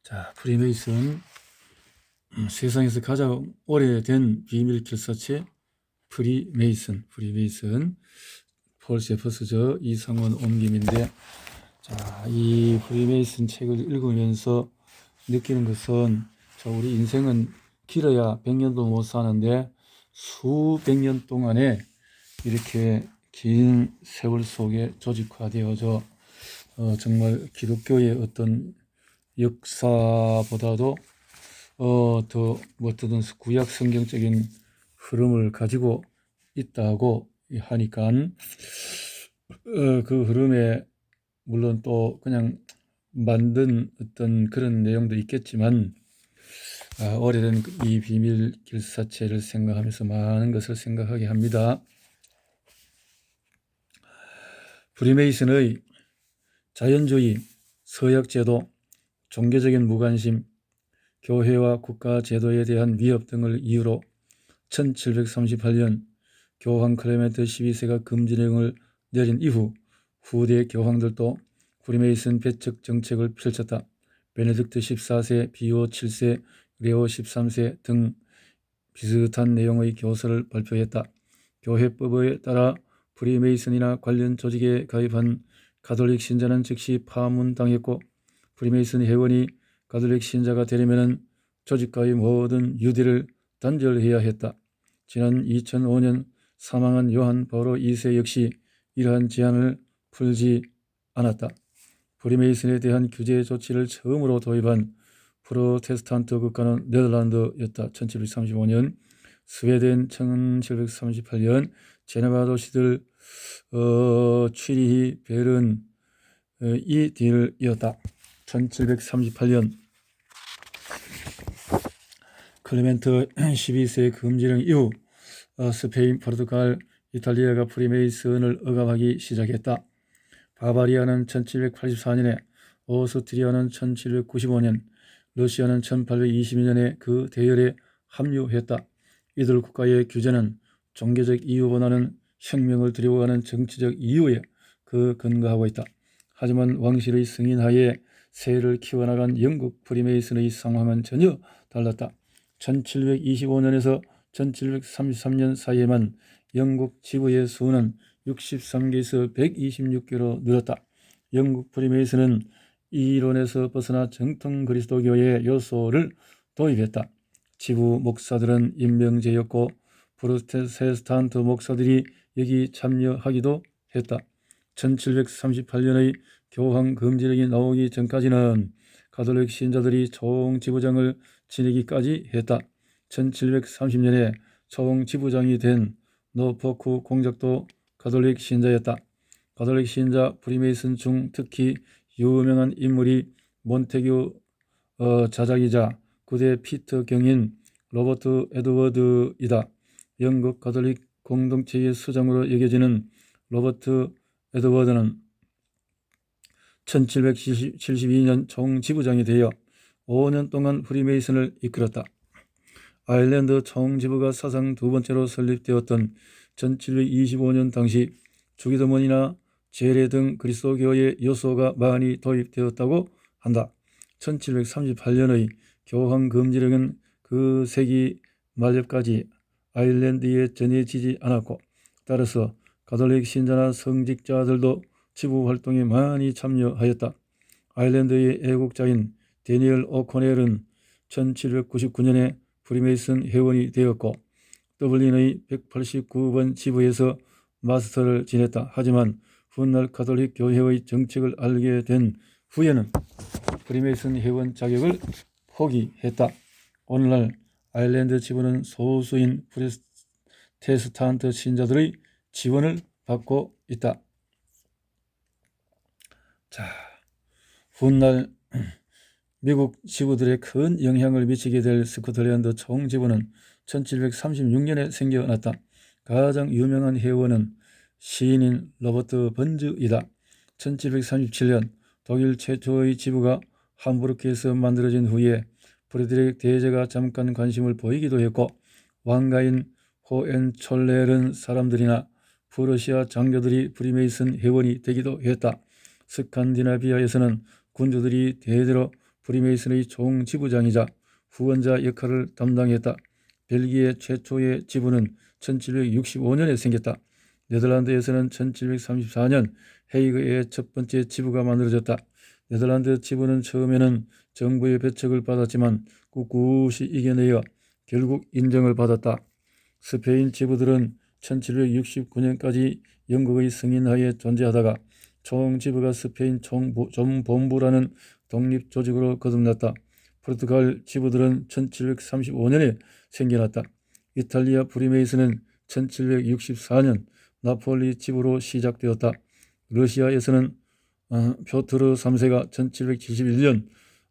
자, 프리메이슨 세상에서 가장 오래된 비밀 결사체 프리메이슨 폴 제퍼스저 이상원 옮김인데, 자, 이 프리메이슨 책을 읽으면서 느끼는 것은, 자, 우리 인생은 길어야 100년도 못 사는데 수백 년 동안에 이렇게 긴 세월 속에 조직화되어져 정말 기독교의 어떤 역사보다도 더 어떤 구약 성경적인 흐름을 가지고 있다고 하니까 그 흐름에 물론 또 그냥 만든 어떤 그런 내용도 있겠지만, 오래된 이 비밀 결사체를 생각하면서 많은 것을 생각하게 합니다. 프리메이슨의 자연주의, 서약제도, 종교적인 무관심, 교회와 국가 제도에 대한 위협 등을 이유로 1738년 교황 클레멘트 12세가 금지령을 내린 이후 후대 교황들도 프리메이슨 배척 정책을 펼쳤다. 베네딕트 14세, 비오 7세, 레오 13세 등 비슷한 내용의 교서를 발표했다. 교회법에 따라 프리메이슨이나 관련 조직에 가입한 가톨릭 신자는 즉시 파문당했고, 프리메이슨 회원이 가톨릭 신자가 되려면 조직과의 모든 유대를 단절해야 했다. 지난 2005년 사망한 요한 바오로 2세 역시 이러한 제한을 풀지 않았다. 프리메이슨에 대한 규제 조치를 처음으로 도입한 프로테스탄트 국가는 네덜란드였다. 1735년, 스웨덴 1738년, 제네바 도시들 취리히, 베른, 이딜이었다. 1738년 클레멘트 12세의 금지령 이후 스페인, 포르투갈, 이탈리아가 프리메이슨을 억압하기 시작했다. 바바리아는 1784년에, 오스트리아는 1795년, 러시아는 1822년에 그 대열에 합류했다. 이들 국가의 규제는 종교적 이유보다는 혁명을 두려워하는 정치적 이유에 근거하고 있다. 하지만 왕실의 승인하에 세를 키워나간 영국 프리메이슨의 상황은 전혀 달랐다. 1725년에서 1733년 사이에만 영국 지부의 수는 63개에서 126개로 늘었다. 영국 프리메이슨은 이 이론에서 벗어나 정통 그리스도교의 요소를 도입했다. 지부 목사들은 임명제였고 프로테스탄트 목사들이 여기 참여하기도 했다. 1738년의 교황 금지령이 나오기 전까지는 가톨릭 신자들이 총지부장을 지내기까지 했다. 1730년에 총지부장이 된 노포크 공작도 가톨릭 신자였다. 가톨릭 신자 프리메이슨 중 특히 유명한 인물이 몬테규 자작이자 구대 피터 경인 로버트 에드워드이다. 영국 가톨릭 공동체의 수장으로 여겨지는 로버트 에드워드는 1772년 총지부장이 되어 5년 동안 프리메이슨을 이끌었다. 아일랜드 총지부가 사상 두 번째로 설립되었던 1725년 당시 주기도문이나 제례 등 그리스도교의 요소가 많이 도입되었다고 한다. 1738년의 교황 금지령은 그 세기 말엽까지 아일랜드에 전해지지 않았고, 따라서 가톨릭 신자나 성직자들도 지부 활동에 많이 참여하였다. 아일랜드의 애국자인 데니얼 오코넬은 1799년에 프리메이슨 회원이 되었고 더블린의 189번 지부에서 마스터를 지냈다. 하지만 훗날 가톨릭 교회의 정책을 알게 된 후에는 프리메이슨 회원 자격을 포기했다. 오늘날 아일랜드 지부는 소수인 프로테스탄트 신자들의 지원을 받고 있다. 자, 훗날 미국 지부들에 큰 영향을 미치게 될 스코틀랜드 총지부는 1736년에 생겨났다. 가장 유명한 회원은 시인인 로버트 번즈이다. 1737년 독일 최초의 지부가 함부르크에서 만들어진 후에 프레드릭 대제가 잠깐 관심을 보이기도 했고, 왕가인 호엔촐레른 사람들이나 프러시아 장교들이 프리메이슨 회원이 되기도 했다. 스칸디나비아에서는 군주들이 대대로 프리메이슨의 총지부장이자 후원자 역할을 담당했다. 벨기에 최초의 지부는 1765년에 생겼다. 네덜란드에서는 1734년 헤이그의 첫 번째 지부가 만들어졌다. 네덜란드 지부는 처음에는 정부의 배척을 받았지만 꿋꿋이 이겨내어 결국 인정을 받았다. 스페인 지부들은 1769년까지 영국의 승인하에 존재하다가 총지부가 스페인 총본부라는 독립조직으로 거듭났다. 포르투갈 지부들은 1735년에 생겨났다. 이탈리아 프리메이슨은 1764년 나폴리 지부로 시작되었다. 러시아에서는 표트르 3세가 1771년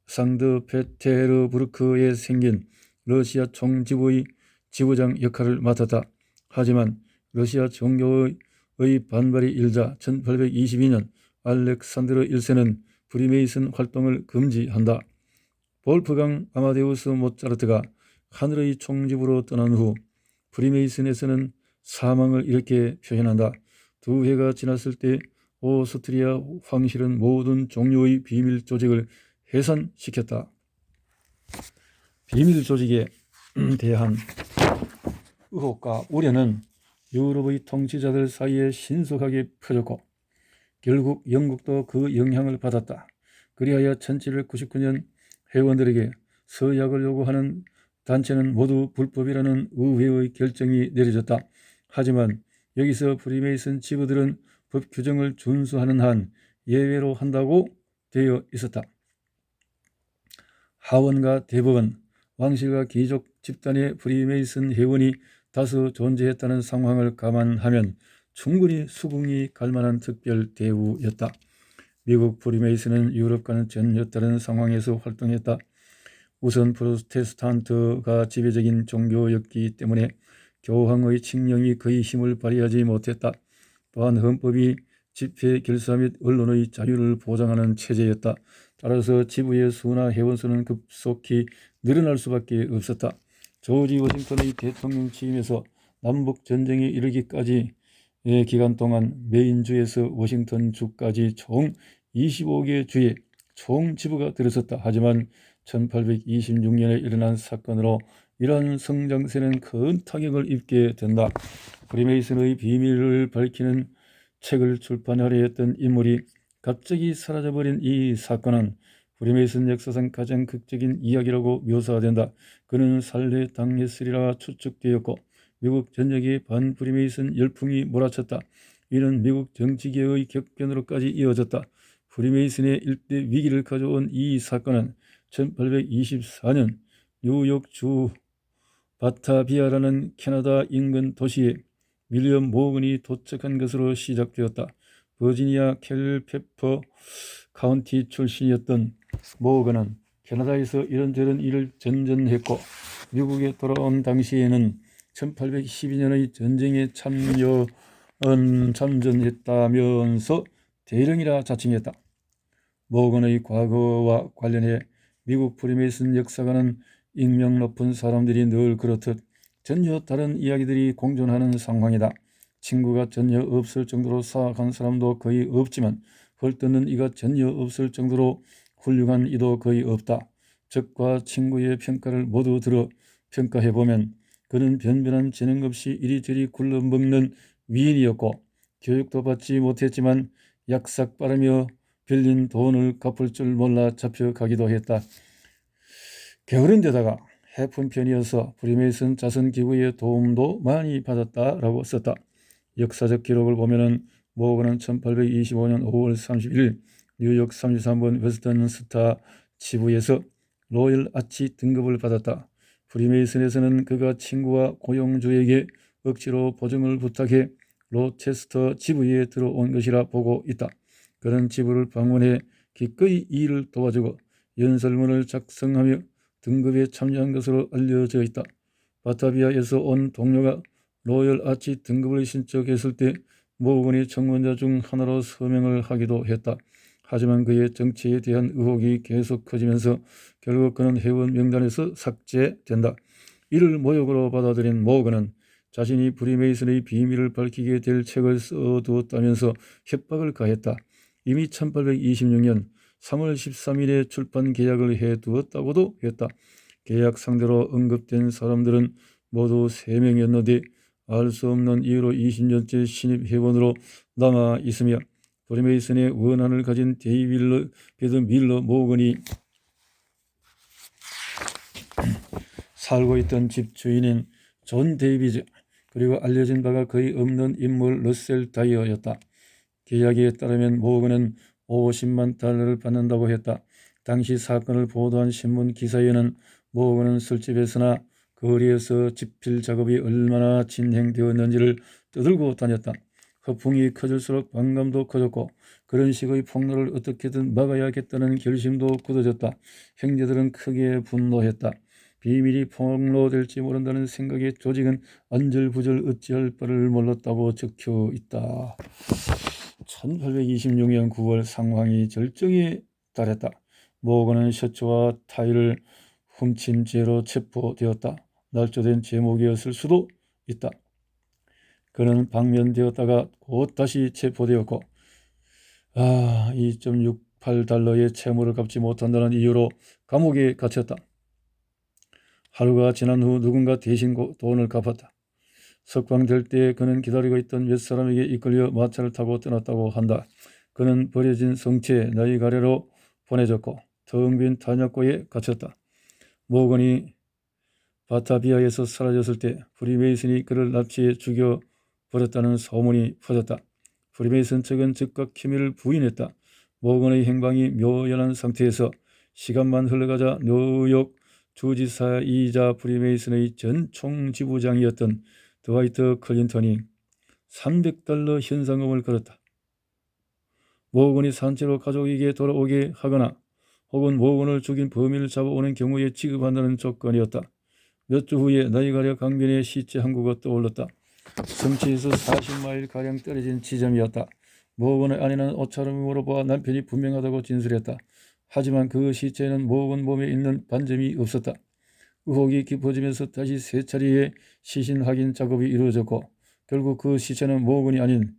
상드페테르부르크에 생긴 러시아 총지부의 지부장 역할을 맡았다. 하지만 러시아 종교의 반발이 일자 1822년 알렉산드르 1세는 프리메이슨 활동을 금지한다. 볼프강 아마데우스 모차르트가 하늘의 총지부로 떠난 후 프리메이슨에서는 사망을 이렇게 표현한다. 2회가 지났을 때 오스트리아 황실은 모든 종류의 비밀 조직을 해산시켰다. 비밀 조직에 대한 의혹과 우려는 유럽의 통치자들 사이에 신속하게 퍼졌고 결국 영국도 그 영향을 받았다. 그리하여 1799년 회원들에게 서약을 요구하는 단체는 모두 불법이라는 의회의 결정이 내려졌다. 하지만 여기서 프리메이슨 지부들은 법 규정을 준수하는 한 예외로 한다고 되어 있었다. 하원과 대법원, 왕실과 귀족 집단의 프리메이슨 회원이 다수 존재했다는 상황을 감안하면 충분히 수긍이 갈 만한 특별 대우였다. 미국 프리메이슨은 유럽과는 전혀 다른 상황에서 활동했다. 우선 프로테스탄트가 지배적인 종교였기 때문에 교황의 칙령이 거의 힘을 발휘하지 못했다. 또한 헌법이 집회, 결사 및 언론의 자유를 보장하는 체제였다. 따라서 지부의 수나 회원수는 급속히 늘어날 수밖에 없었다. 조지 워싱턴의 대통령 취임에서 남북 전쟁에 이르기까지 기간 동안 메인주에서 워싱턴주까지 총 25개 주에 총지부가 들어섰다. 하지만 1826년에 일어난 사건으로 이러한 성장세는 큰 타격을 입게 된다. 프리메이슨의 비밀을 밝히는 책을 출판하려 했던 인물이 갑자기 사라져버린 이 사건은 프리메이슨 역사상 가장 극적인 이야기라고 묘사된다. 그는 살해당했으리라 추측되었고 미국 전역에 반프리메이슨 열풍이 몰아쳤다. 이는 미국 정치계의 격변으로까지 이어졌다. 프리메이슨의 일대 위기를 가져온 이 사건은 1824년 뉴욕주 바타비아라는 캐나다 인근 도시에 윌리엄 모건이 도착한 것으로 시작되었다. 버지니아 캘페퍼 카운티 출신이었던 모건은 캐나다에서 이런저런 일을 전전했고 미국에 돌아온 당시에는 1812년의 전쟁에 참전했다면서 대령이라 자칭했다. 모건의 과거와 관련해 미국 프리메이슨 역사가는 익명 높은 사람들이 늘 그렇듯 전혀 다른 이야기들이 공존하는 상황이다. 친구가 전혀 없을 정도로 사악한 사람도 거의 없지만 헐뜯는 이가 전혀 없을 정도로 훌륭한 이도 거의 없다. 적과 친구의 평가를 모두 들어 평가해보면 그는 변변한 재능 없이 이리저리 굴러먹는 위인이었고 교육도 받지 못했지만 약삭 빠르며 빌린 돈을 갚을 줄 몰라 잡혀가기도 했다. 게으른 데다가 해픈 편이어서 프리메이슨 자선 기부의 도움도 많이 받았다라고 썼다. 역사적 기록을 보면은 모건은 1825년 5월 31일 뉴욕 33번 웨스턴 스타 지부에서 로열 아치 등급을 받았다. 프리메이슨에서는 그가 친구와 고용주에게 억지로 보증을 부탁해 로체스터 지부에 들어온 것이라 보고 있다. 그는 지부를 방문해 기꺼이 일을 도와주고 연설문을 작성하며 등급에 참여한 것으로 알려져 있다. 바타비아에서 온 동료가 로열 아치 등급을 신청했을 때 모건이 청원자 중 하나로 서명을 하기도 했다. 하지만 그의 정치에 대한 의혹이 계속 커지면서 결국 그는 회원 명단에서 삭제된다. 이를 모욕으로 받아들인 모건은 자신이 프리메이슨의 비밀을 밝히게 될 책을 써두었다면서 협박을 가했다. 이미 1826년 3월 13일에 출판 계약을 해두었다고도 했다. 계약 상대로 언급된 사람들은 모두 3명이었는데 알 수 없는 이유로 20년째 신입 회원으로 남아 있으며 프리메이슨의 원한을 가진 데이비드 밀러 모건이 살고 있던 집 주인인 존 데이비즈, 그리고 알려진 바가 거의 없는 인물 러셀 다이어였다. 계약에 따르면 모건은 $50만 받는다고 했다. 당시 사건을 보도한 신문 기사에는 모건은 술집에서나 거리에서 집필 작업이 얼마나 진행되었는지를 떠들고 다녔다. 허풍이 커질수록 반감도 커졌고 그런 식의 폭로를 어떻게든 막아야겠다는 결심도 굳어졌다. 형제들은 크게 분노했다. 비밀이 폭로될지 모른다는 생각에 조직은 안절부절 어찌할 바를 몰랐다고 적혀 있다. 1826년 9월 상황이 절정에 달했다. 모건은 셔츠와 타이를 훔친 죄로 체포되었다. 날조된 제목이었을 수도 있다. 그는 방면되었다가 곧 다시 체포되었고 2.68달러의 채무를 갚지 못한다는 이유로 감옥에 갇혔다. 하루가 지난 후 누군가 대신 돈을 갚았다. 석방될 때 그는 기다리고 있던 몇 사람에게 이끌려 마차를 타고 떠났다고 한다. 그는 버려진 성체 나이가레로 보내졌고 텅 빈 탄약고에 갇혔다. 모건이 바타비아에서 사라졌을 때 프리메이슨이 그를 납치해 죽여버렸다는 소문이 퍼졌다. 프리메이슨 측은 즉각 혐의를 부인했다. 모건의 행방이 묘연한 상태에서 시간만 흘러가자 뉴욕 주지사이자 프리메이슨의 전 총지부장이었던 드와이트 클린턴이 $300 현상금을 걸었다. 모건이 산채로 가족에게 돌아오게 하거나 혹은 모건을 죽인 범인을 잡아오는 경우에 지급한다는 조건이었다. 몇 주 후에 나이가랴 강변의 시체 한 구가 떠올랐다. 성취에서 40마일가량 떨어진 지점이었다. 모건의 아내는 옷차림을 물어봐 남편이 분명하다고 진술했다. 하지만 그 시체에는 모건 몸에 있는 반점이 없었다. 의혹이 깊어지면서 다시 3차례의 시신 확인 작업이 이루어졌고 결국 그 시체는 모건이 아닌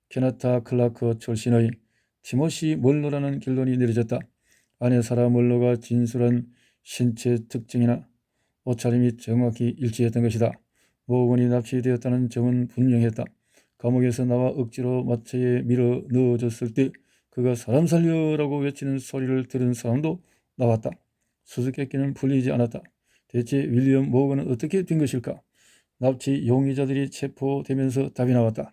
케나타 클라크 출신의 티모시 멀러라는 결론이 내려졌다. 아내 사라 멀러가 진술한 신체 특징이나 옷차림이 정확히 일치했던 것이다. 모건이 납치되었다는 점은 분명했다. 감옥에서 나와 억지로 마차에 밀어 넣어줬을 때 그가 사람 살려라고 외치는 소리를 들은 사람도 나왔다. 수수께끼는 풀리지 않았다. 대체 윌리엄 모건은 어떻게 된 것일까? 납치 용의자들이 체포되면서 답이 나왔다.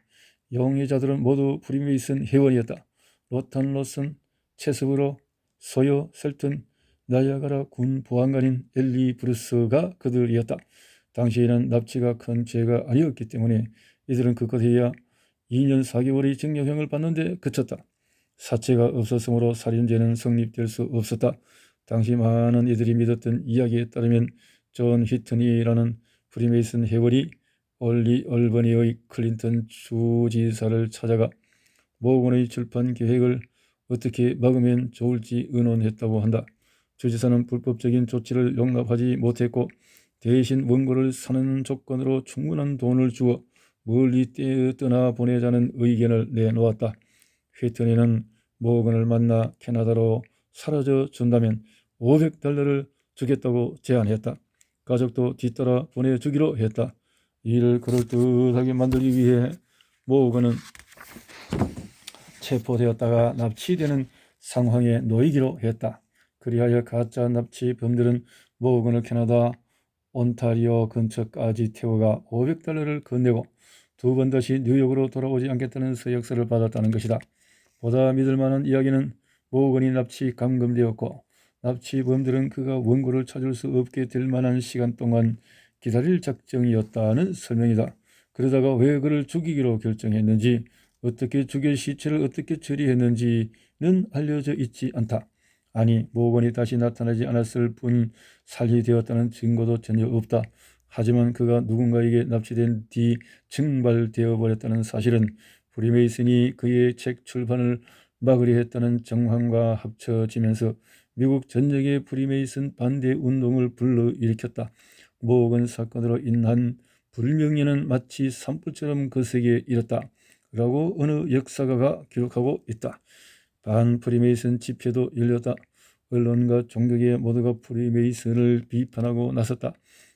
용의자들은 모두 프리메이슨 회원이었다. 로탄 로슨, 체스브로, 소요, 셀튼, 나이아가라 군 보안관인 엘리 브루스가 그들이었다. 당시에는 납치가 큰 죄가 아니었기 때문에 이들은 그것에야 2년 4개월의 징역형을 받는데 그쳤다. 사체가 없었으므로 살인죄는 성립될 수 없었다. 당시 많은 이들이 믿었던 이야기에 따르면 존 휘트니라는 프리메이슨 회원이 얼버니의 클린턴 주지사를 찾아가 모건의 출판 계획을 어떻게 막으면 좋을지 의논했다고 한다. 주지사는 불법적인 조치를 용납하지 못했고 대신 원고를 사는 조건으로 충분한 돈을 주어 멀리 떠나 보내자는 의견을 내놓았다. 휘트니는 모건을 만나 캐나다로 사라져 준다면 $500를 주겠다고 제안했다. 가족도 뒤따라 보내주기로 했다. 이를 그럴듯하게 만들기 위해 모건은 체포되었다가 납치되는 상황에 놓이기로 했다. 그리하여 가짜 납치범들은 모건을 캐나다 온타리오 근처까지 태워가 $500를 건네고 2번 다시 뉴욕으로 돌아오지 않겠다는 서약서를 받았다는 것이다. 보다 믿을만한 이야기는 모건이 납치 감금되었고 납치범들은 그가 원고를 찾을 수 없게 될 만한 시간 동안 기다릴 작정이었다는 설명이다. 그러다가 왜 그를 죽이기로 결정했는지, 어떻게 죽여 시체를 어떻게 처리했는지는 알려져 있지 않다. 아니, 모건이 다시 나타나지 않았을 뿐 살해되었다는 증거도 전혀 없다. 하지만 그가 누군가에게 납치된 뒤 증발되어 버렸다는 사실은 프리메이슨이 그의 책 출판을 막으려 했다는 정황과 합쳐지면서 미국 전역의 프리메이슨 반대 운동을 불러일으켰다. 모건 사건으로 인한 불명예는 마치 산불처럼 거세게 일었다. 라고 어느 역사가가 기록하고 있다. 반 프리메이슨 집회도 열렸다. 언론과 종교계 모두가 프리메이슨을 비판하고 나섰다.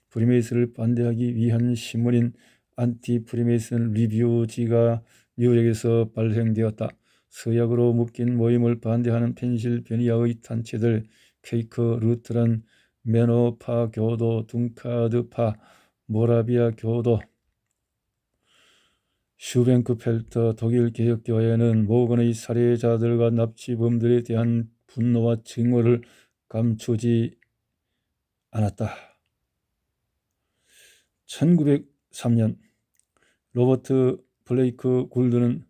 프리메이슨을 반대하기 위한 신문인 안티 프리메이슨 리뷰지가 뉴욕에서 발행되었다. 서약으로 묶인 모임을 반대하는 펜실베니아의 단체들 퀘이커, 루트란, 매너파 교도, 둥카드파, 모라비아 교도, 슈뱅크펠터 독일 개혁교회는 모건의 살해자들과 납치범들에 대한 분노와 증오를 감추지 않았다. 1903년 로버트 블레이크 굴드는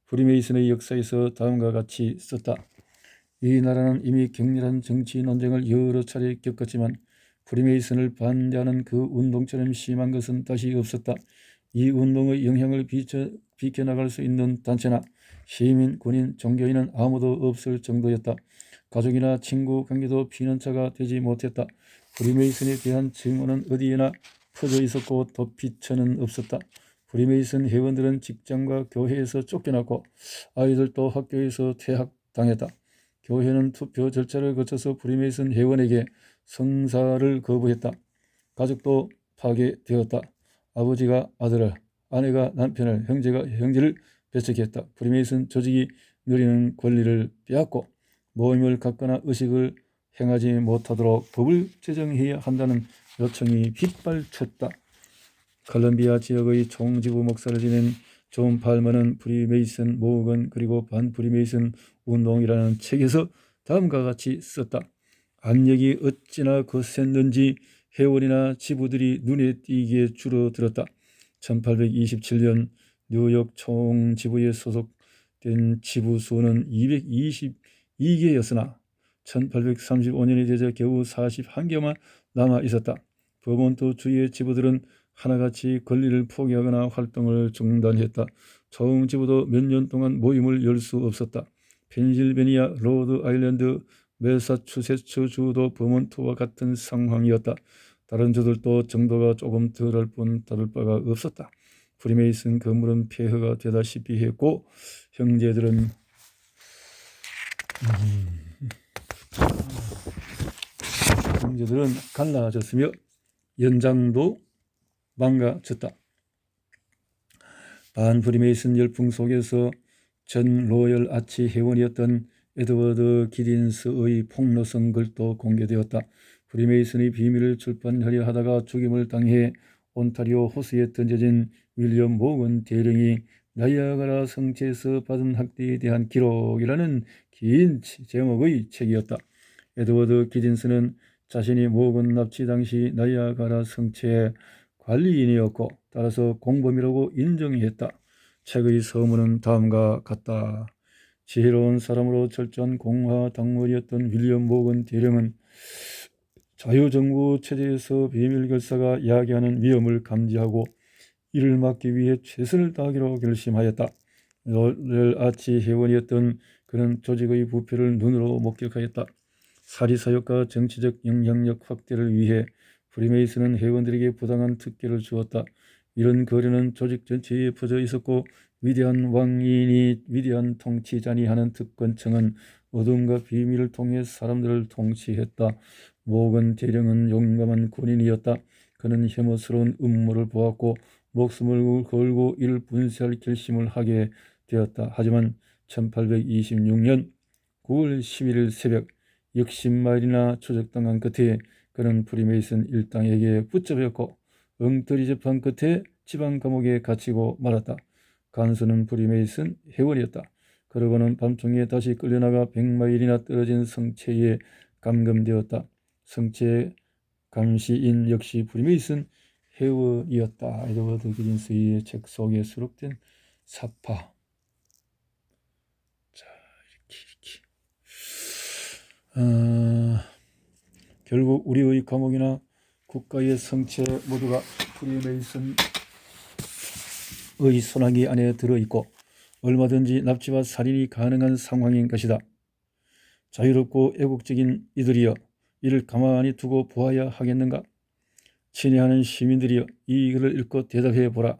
프리메이슨의 역사에서 다음과 같이 썼다. 이 나라는 이미 격렬한 정치 논쟁을 여러 차례 겪었지만 프리메이슨을 반대하는 그 운동처럼 심한 것은 다시 없었다. 이 운동의 영향을 비켜나갈 수 있는 단체나 시민, 군인, 종교인은 아무도 없을 정도였다. 가족이나 친구 관계도 피난처가 되지 못했다. 프리메이슨에 대한 증오는 어디에나 퍼져 있었고 도피처는 없었다. 프리메이슨 회원들은 직장과 교회에서 쫓겨났고 아이들도 학교에서 퇴학당했다. 교회는 투표 절차를 거쳐서 프리메이슨 회원에게 성사를 거부했다. 가족도 파괴되었다. 아버지가 아들을, 아내가 남편을, 형제가 형제를 배척했다. 프리메이슨 조직이 누리는 권리를 빼앗고 모임을 갖거나 의식을 행하지 못하도록 법을 제정해야 한다는 요청이 빗발쳤다. 컬럼비아 지역의 총지부 목사를 지낸 존 팔머는 프리메이슨 모건 그리고 반프리메이슨 운동이라는 책에서 다음과 같이 썼다. 압력이 어찌나 거셌는지 회원이나 지부들이 눈에 띄게 줄어들었다. 1827년 뉴욕 총지부에 소속된 지부 수는 222개였으나 1835년이 되자 겨우 41개만 남아 있었다. 버몬트 주의 지부들은 하나같이 권리를 포기하거나 활동을 중단했다. 총지부도 몇 년 동안 모임을 열 수 없었다. 펜실베니아, 로드 아일랜드, 매사추세츠 주도 버몬트와 같은 상황이었다. 다른 주들도 정도가 조금 덜할 뿐 다를 바가 없었다. 프리메이슨 건물은 폐허가 되다시피 했고 형제들은 갈라졌으며 연장도 망가졌다. 반프리메이슨 열풍 속에서 전 로열 아치 회원이었던 에드워드 기딘스의 폭로성 글도 공개되었다. 프리메이슨의 비밀을 출판하려 하다가 죽임을 당해 온타리오 호수에 던져진 윌리엄 모건 대령이 나이아가라 성체에서 받은 학대에 대한 기록이라는 긴 제목의 책이었다. 에드워드 기딘스는 자신이 모건 납치 당시 나이아가라 성체의 관리인이었고 따라서 공범이라고 인정했다. 책의 서문은 다음과 같다. 지혜로운 사람으로 철저한 공화당원이었던 윌리엄 모건 대령은 자유정부 체제에서 비밀결사가 야기하는 위험을 감지하고 이를 막기 위해 최선을 다하기로 결심하였다. 로열 아치 회원이었던 그는 조직의 부패를 눈으로 목격하였다. 사리사욕과 정치적 영향력 확대를 위해 프리메이슨은 회원들에게 부당한 특権을 주었다. 이런 거래는 조직 전체에 퍼져 있었고 위대한 왕인이 위대한 통치자니 하는 특권층은 어둠과 비밀을 통해 사람들을 통치했다. 모건 대령은 용감한 군인이었다. 그는 혐오스러운 음모를 보았고 목숨을 걸고 이를 분쇄할 결심을 하게 되었다. 하지만 1826년 9월 11일 새벽 60마일이나 추적당한 끝에 그는 프리메이슨 일당에게 붙잡혔고 엉터리 재판 끝에 지방 감옥에 갇히고 말았다. 간수는 프리메이슨 회원이었다. 그러고는 밤중에 다시 끌려나가 100마일이나 떨어진 성체에 감금되었다. 성체 감시인 역시 프리메이슨 회원이었다. 에드워드 기딘스의 책 속에 수록된 사파. 자, 이렇게. 결국 우리의 감옥이나 국가의 성체 모두가 프리메이슨의 손아귀 안에 들어있고 얼마든지 납치와 살인이 가능한 상황인 것이다. 자유롭고 애국적인 이들이여 이를 가만히 두고 보아야 하겠는가? 친애하는 시민들이여 이 글을 읽고 대답해 보라.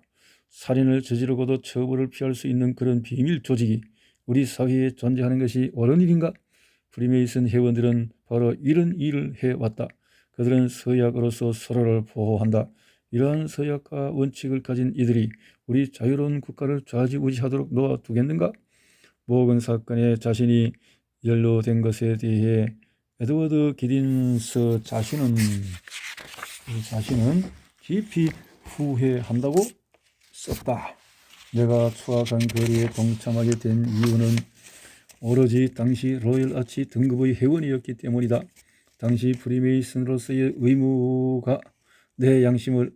살인을 저지르고도 처벌을 피할 수 있는 그런 비밀 조직이 우리 사회에 존재하는 것이 옳은 일인가? 프리메이슨 회원들은 바로 이런 일을 해왔다. 그들은 서약으로서 서로를 보호한다. 이러한 서약과 원칙을 가진 이들이 우리 자유로운 국가를 좌지우지하도록 놓아두겠는가? 모건 사건에 자신이 연루된 것에 대해 에드워드 기딘스 자신은 깊이 후회한다고 썼다. 내가 추악한 거리에 동참하게 된 이유는 오로지 당시 로열 아치 등급의 회원이었기 때문이다. 당시 프리메이슨으로서의 의무가 내 양심을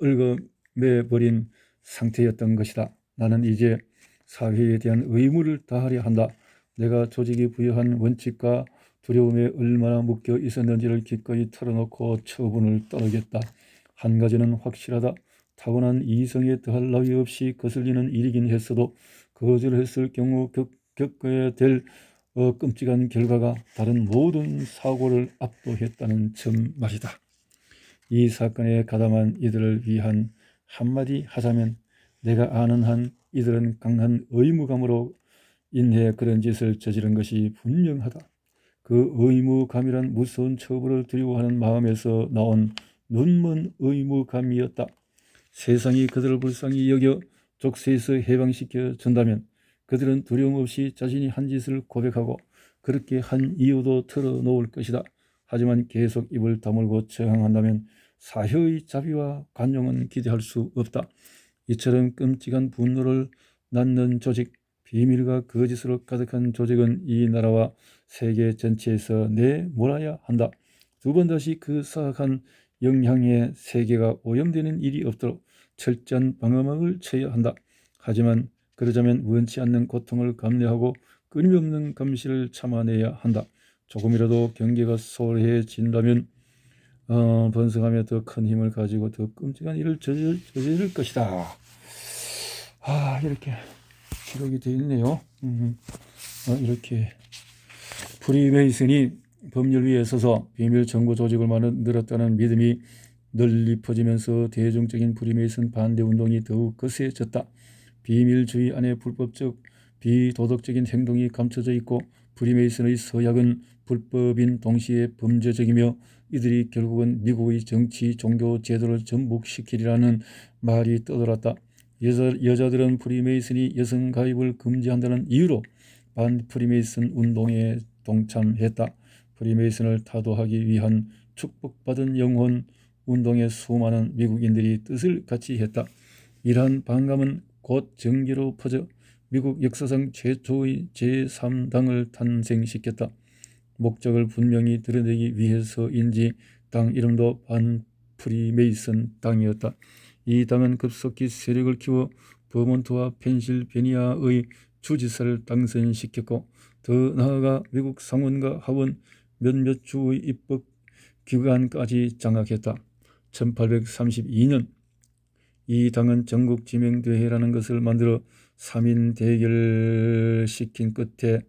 얽어매버린 상태였던 것이다. 나는 이제 사회에 대한 의무를 다하려 한다. 내가 조직이 부여한 원칙과 두려움에 얼마나 묶여 있었는지를 기꺼이 털어놓고 처분을 따르겠다. 한 가지는 확실하다. 타고난 이성에 더할 나위 없이 거슬리는 일이긴 했어도 거절했을 경우 겪어야 될 끔찍한 결과가 다른 모든 사고를 압도했다는 점 말이다. 이 사건에 가담한 이들을 위한 한마디 하자면 내가 아는 한 이들은 강한 의무감으로 인해 그런 짓을 저지른 것이 분명하다. 그 의무감이란 무서운 처벌을 두려워하는 마음에서 나온 눈먼 의무감이었다. 세상이 그들을 불쌍히 여겨 족쇄에서 해방시켜 준다면 그들은 두려움 없이 자신이 한 짓을 고백하고 그렇게 한 이유도 털어놓을 것이다. 하지만 계속 입을 다물고 저항한다면 사회의 자비와 관용은 기대할 수 없다. 이처럼 끔찍한 분노를 낳는 조직, 비밀과 거짓으로 가득한 조직은 이 나라와 세계 전체에서 내몰아야 한다. 두 번 다시 그 사악한 영향에 세계가 오염되는 일이 없도록 철저한 방어막을 쳐야 한다. 하지만 그러자면 원치 않는 고통을 감내하고 끊임없는 감시를 참아내야 한다. 조금이라도 경계가 소홀해진다면 번성하며 더 큰 힘을 가지고 더 끔찍한 일을 저지를 것이다. 이렇게 기록이 되어 있네요. 이렇게 프리메이슨이 법률 위에 서서 비밀 정보 조직을 만들었다는 믿음이 널리 퍼지면서 대중적인 프리메이슨 반대 운동이 더욱 거세졌다. 비밀주의 안에 불법적, 비도덕적인 행동이 감춰져 있고 프리메이슨의 서약은 불법인 동시에 범죄적이며 이들이 결국은 미국의 정치, 종교 제도를 전복시키리라는 말이 떠돌았다. 여자들은 프리메이슨이 여성 가입을 금지한다는 이유로 반프리메이슨 운동에 동참했다. 프리메이슨을 타도하기 위한 축복받은 영혼 운동에 수많은 미국인들이 뜻을 같이 했다. 이러한 반감은 곧 정계로 퍼져 미국 역사상 최초의 제3당을 탄생시켰다. 목적을 분명히 드러내기 위해서인지 당 이름도 반프리메이슨 당이었다. 이 당은 급속히 세력을 키워 버몬트와 펜실베니아의 주지사를 당선시켰고 더 나아가 미국 상원과 하원 몇몇 주의 입법 기관까지 장악했다. 1832년 이 당은 전국 지명대회라는 것을 만들어 3인 대결시킨 끝에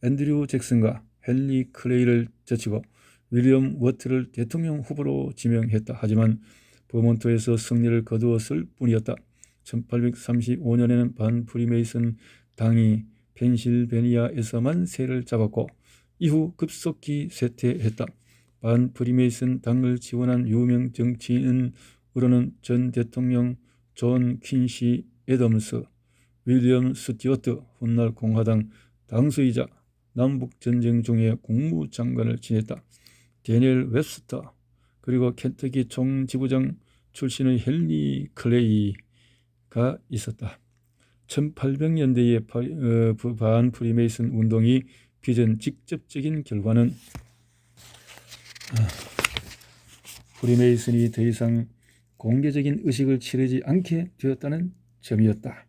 앤드류 잭슨과 헨리 클레이를 제치고 윌리엄 워트를 대통령 후보로 지명했다. 하지만 버몬트에서 승리를 거두었을 뿐이었다. 1835년에는 반프리메이슨 당이 펜실베니아에서만 세를 잡았고 이후 급속히 쇠퇴했다. 반프리메이슨 당을 지원한 유명 정치인으로는 전 대통령 존 퀸시 애덤스, 윌리엄 스튜어트 훗날 공화당 당수이자 남북전쟁 중에 국무장관을 지냈다. 데니엘 웹스터 그리고 켄터키 총지부장 출신의 헨리 클레이가 있었다. 1800년대의 반프리메이슨 운동이 빚은 직접적인 결과는 프리메이슨이 더 이상 공개적인 의식을 치르지 않게 되었다는 점이었다.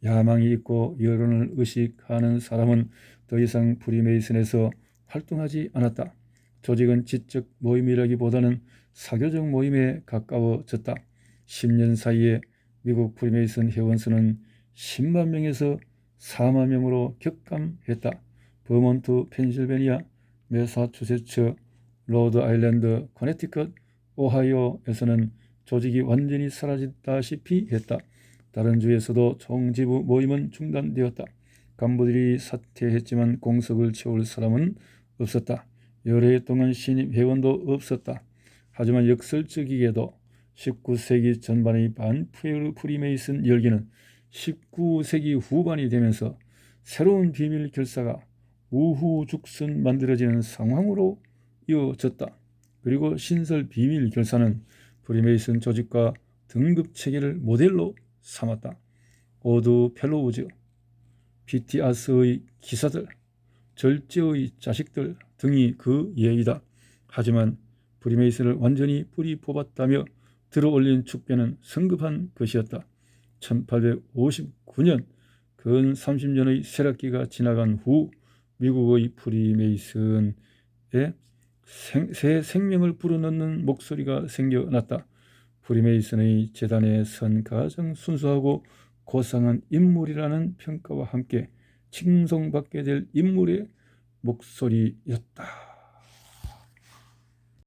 야망이 있고 여론을 의식하는 사람은 더 이상 프리메이슨에서 활동하지 않았다. 조직은 지적 모임이라기보다는 사교적 모임에 가까워졌다. 10년 사이에 미국 프리메이슨 회원 수는 10만 명에서 4만 명으로 격감했다. 버몬트, 펜실베니아, 매사추세츠, 로드아일랜드, 커네티컷, 오하이오에서는 조직이 완전히 사라졌다시피 했다. 다른 주에서도 총지부 모임은 중단되었다. 간부들이 사퇴했지만 공석을 채울 사람은 없었다. 여러 해 동안 신입 회원도 없었다. 하지만 역설적이게도 19세기 전반의 반프리메이슨 열기는 19세기 후반이 되면서 새로운 비밀 결사가 우후죽순 만들어지는 상황으로 이어졌다. 그리고 신설 비밀 결사는 프리메이슨 조직과 등급 체계를 모델로 삼았다. 오드 펠로우즈, 비티아스의 기사들, 절제의 자식들 등이 그 예이다. 하지만 프리메이슨을 완전히 뿌리 뽑았다며 들어올린 축배는 성급한 것이었다. 1859년 근 30년의 세락기가 지나간 후 미국의 프리메이슨에 새 생명을 불어넣는 목소리가 생겨났다. 프리메이슨의 재단에 선 가장 순수하고 고상한 인물이라는 평가와 함께 칭송받게 될 인물의 목소리였다.